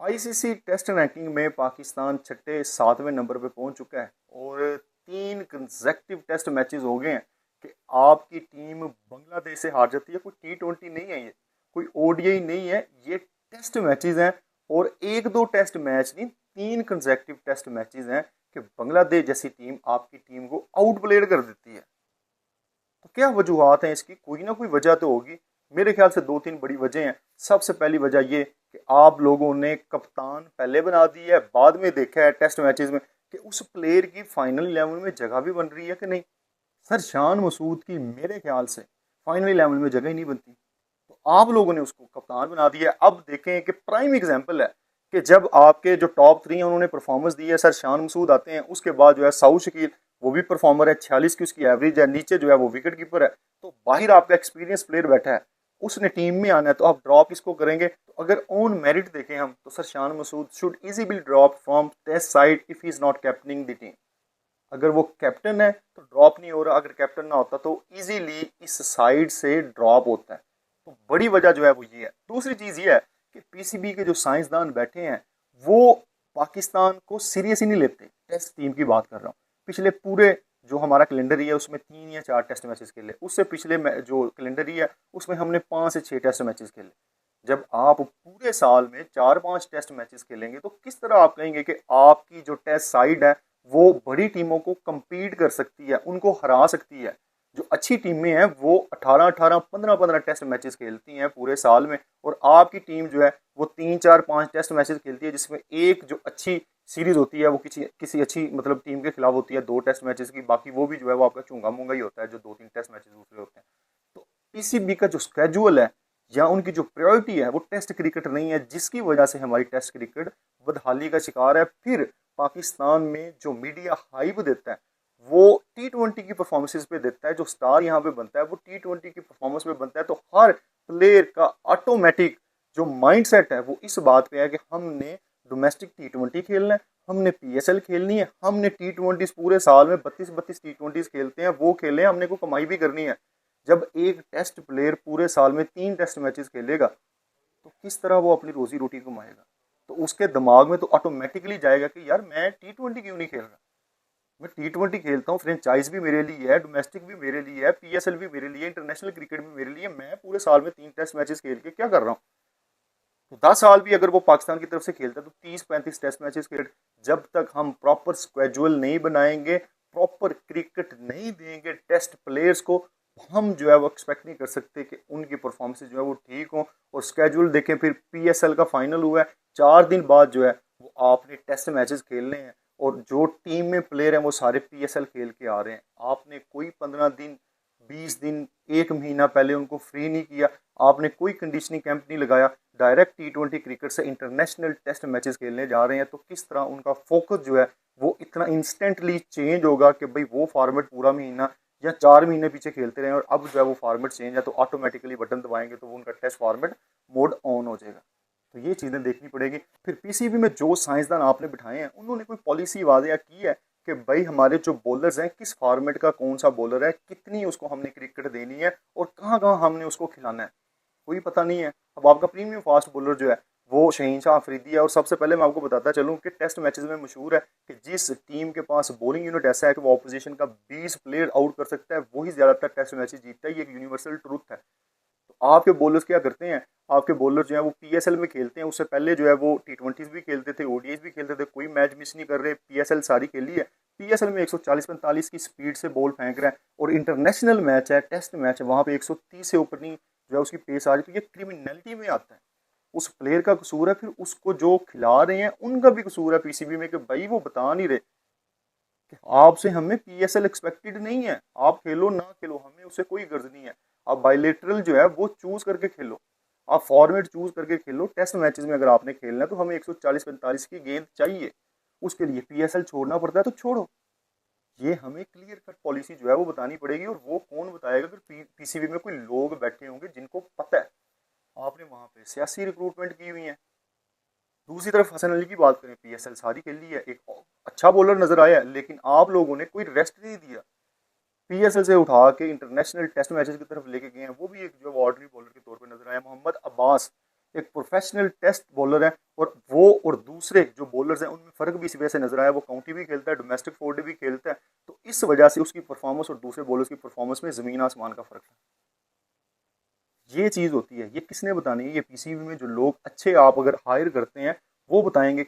ICC test ranking में पाकिस्तान छठे 7वें number पे पहुंच चुका है और 3 कंसेक्टिव टेस्ट मैचेस हो गए हैं कि आपकी टीम बांग्लादेश से हार जाती है। कोई T20 नहीं है, ये कोई ओडीआई नहीं है, ये टेस्ट मैचेस हैं। और एक दो टेस्ट मैच नहीं, 3 कंसेक्टिव टेस्ट मैचेस हैं कि बांग्लादेश जैसी टीम आपकी टीम को आउट प्लेड कर देती है। तो क्या वजूहत हैं इसकी? कोई ना कोई वजह तो होगी। मेरे ख्याल से 2-3 बड़ी वजह हैं। सबसे पहली वजह ये कि आप लोगों ने कप्तान पहले बना दी है, बाद में देखा है टेस्ट मैचेस में कि उस प्लेयर की फाइनल 11 में जगह भी बन रही है कि नहीं। सर शान मसूद की मेरे ख्याल से फाइनल 11 में जगह ही नहीं बनती, तो आप लोगों ने उसको कप्तान बना दिया। अब देखें कि प्राइम एग्जाम्पल है कि जब आपके जो टॉप 3 हैं उन्होंने परफॉर्मेंस दी है, सर शान मसूद आते हैं, उसके बाद जो है साउथ शकील, वो भी परफॉर्मर है, 46 की उसकी एवरेज है, नीचे जो है वो विकेट कीपर है। तो बाहर आपका एक्सपीरियंस प्लेयर बैठा है, उसने टीम में आना है, तो आप ड्रॉप इसको करेंगे। तो अगर ऑन मेरिट देखें हम, तो sir Shan Masood should easily drop from test side if he is not captaining the team. अगर वो कैप्टन है तो ड्रॉप नहीं हो रहा, अगर कैप्टन ना होता तो इजीली इस साइड से ड्रॉप होता है। तो बड़ी वजह जो है वो ये है। दूसरी चीज ये है कि पीसीबी के जो साइंसदान बैठे हैं वो पाकिस्तान को सीरियस ही नहीं लेते। टेस्ट टीम की बात कर रहा हूँ, पिछले पूरे जो हमारा कैलेंडर ही है उसमें 3 या 4 टेस्ट मैचेस खेले, उससे पिछले जो कैलेंडर ही है उसमें हमने 5 से 6 टेस्ट मैचेस खेले। जब आप पूरे साल में 4-5 टेस्ट मैचेस खेलेंगे तो किस तरह आप कहेंगे कि आपकी जो टेस्ट साइड है वो बड़ी टीमों को compete कर सकती है, उनको हरा सकती है। जो अच्छी टीमें हैं वो 18-18, 15-15 टेस्ट मैचेस खेलती हैं पूरे साल में, और आपकी टीम जो है वो 3-4-5 टेस्ट मैचेस खेलती है, जिसमें एक जो अच्छी सीरीज होती है वो किसी किसी अच्छी मतलब टीम के खिलाफ होती है 2 टेस्ट मैचेस की, बाकी वो भी जो है वो आपका चूंगा मूंगा ही होता है जो 2-3 टेस्ट मैचेस दूसरे होते हैं। तो पीसीबी का जो स्केड्यूल है या उनकी जो प्रायोरिटी है वो टेस्ट क्रिकेट नहीं है, जिसकी वजह से हमारी टेस्ट क्रिकेट बदहाली का शिकार है। फिर पाकिस्तान में जो मीडिया हाइप देता है वो T20 की परफॉर्मेंसेस पे देता है, जो स्टार यहाँ पे बनता है वो T20 की परफॉर्मेंस पे बनता है। तो हर प्लेयर का ऑटोमेटिक जो माइंडसेट है वो इस बात पे है कि हमने डोमेस्टिक T20 खेलना है, हमने पीएसएल खेलनी है, हमने T20 पूरे साल में 32-32 T20 खेलते हैं, वो खेले, हमने को कमाई भी करनी है। जब एक टेस्ट प्लेयर पूरे साल में 3 टेस्ट मैचेस खेलेगा तो किस तरह वो अपनी रोजी रोटी कमाएगा? तो उसके दिमाग में तो ऑटोमेटिकली जाएगा कि यार मैं T20 क्यों नहीं खेल रहा, मैं T20 खेलता हूँ, फ्रेंचाइज भी मेरे लिए है, डोमेस्टिक भी मेरे लिए है, पीएसएल भी मेरे लिए, इंटरनेशनल क्रिकेट भी मेरे लिए, मैं पूरे साल में 3 टेस्ट मैचेस खेल के क्या कर रहा हूँ? तो 10 साल भी अगर वो पाकिस्तान की तरफ से खेलता है तो 30-35 टेस्ट मैचेस खेल। जब तक हम प्रॉपर स्केड्यूल नहीं बनाएंगे, प्रॉपर क्रिकेट नहीं देंगे टेस्ट प्लेयर्स को, हम जो है वो एक्सपेक्ट नहीं कर सकते कि उनकी परफॉर्मेंस जो है वो ठीक हो। और स्केड्यूल देखें, फिर पीएसएल का फाइनल हुआ है, 4 दिन बाद जो है वो आपने टेस्ट मैचेस खेलने हैं, और जो टीम में प्लेयर हैं वो सारे पीएसएल खेल के आ रहे हैं। आपने कोई 15 दिन, 20 दिन, 1 महीना पहले उनको फ्री नहीं किया, आपने कोई कंडीशनिंग कैंप नहीं लगाया, डायरेक्ट T20 क्रिकेट से इंटरनेशनल टेस्ट मैचेस खेलने जा रहे हैं। तो किस तरह उनका फोकस जो है वो इतना इंस्टेंटली चेंज होगा कि भाई वो फॉर्मेट पूरा महीना या 4 महीने पीछे खेलते रहे, और अब जो है वो फॉर्मेट चेंज है तो ऑटोमेटिकली बटन दबाएंगे तो वो उनका टेस्ट फॉर्मेट मोड ऑन हो जाएगा। तो ये चीज़ें देखनी पड़ेगी। फिर पीसीबी में जो साइंसदान आपने बिठाए हैं उन्होंने कोई पॉलिसी वाज़ेह की है कि भाई हमारे जो बॉलर्स हैं किस फॉर्मेट का कौन सा बॉलर है, कितनी उसको हमने क्रिकेट देनी है और कहाँ कहाँ हमने उसको खिलाना है, कोई पता नहीं है। अब आपका प्रीमियम फास्ट बॉलर जो है वो शहीन शाह अफरीदी है। और सबसे पहले मैं आपको बताता चलूँ कि टेस्ट मैचेस में मशहूर है कि जिस टीम के पास बॉलिंग यूनिट ऐसा है कि वो ऑपोजिशन का 20 प्लेयर आउट कर सकता है, वही ज़्यादातर टेस्ट मैचेस जीतता है। ये एक यूनिवर्सल ट्रूथ है। तो आपके बॉलर्स क्या करते हैं, आपके बॉलर जो है वो पीएसएल में खेलते हैं, उससे पहले जो है वो T20 भी खेलते थे, ओडीआई भी खेलते थे, कोई मैच मिस नहीं कर रहे, पीएसएल सारी खेली है। पीएसएल में 140-45 की स्पीड से बॉल फेंक रहा है, और इंटरनेशनल मैच है, टेस्ट मैच है, वहाँ पे 130 से ऊपर नहीं जो है उसकी पेस आ रही। तो ये क्रिमिनलिटी में आता है, उस प्लेयर का कसूर है, फिर उसको जो खिला रहे हैं उनका भी कसूर है पीसीबी में कि भाई वो बता नहीं रहे कि आपसे हमें पीएसएल एक्सपेक्टेड नहीं है, आप खेलो ना खेलो हमें उससे कोई गर्ज नहीं है। आप बायलेटरल जो है वो चूज करके खेलो, आप फॉर्मेट चूज करके खेलो। टेस्ट मैचेस में अगर आपने खेलना है तो हमें 140-45 की गेंद चाहिए, उसके लिए पीएसएल छोड़ना पड़ता है तो छोड़ो। ये हमें क्लियर कट पॉलिसी जो है वो बतानी पड़ेगी, और वो कौन बताएगा? अगर पीसीबी में कोई लोग बैठे होंगे जिनको पता है आपने वहां पे सियासी रिक्रूटमेंट की हुई है। दूसरी तरफ हसन अली की बात करें, पीएसएल सारी खेली है, एक अच्छा बॉलर नजर आया है, लेकिन आप लोगों ने कोई रेस्ट नहीं दिया। पीएसएल से उठा के इंटरनेशनल टेस्ट मैचेस की तरफ लेके गए हैं, वो भी एक जो ऑर्डिनरी बॉलर के तौर पे नजर आया। मोहम्मद अब्बास एक प्रोफेशनल टेस्ट बॉलर है, और वो और दूसरे जो बॉलर्स हैं उनमें फ़र्क भी इस वजह से नजर आया। वो काउंटी भी खेलता है, डोमेस्टिक फोर्डे भी खेलता है, तो इस वजह से उसकी परफॉर्मेंस और दूसरे बॉलर्स की परफॉर्मेंस में ज़मीन आसमान का फ़र्क है। ये चीज़ होती है। ये किसने बतानी है? ये पीसीबी में जो लोग अच्छे आप अगर हायर करते हैं वो बताएंगे।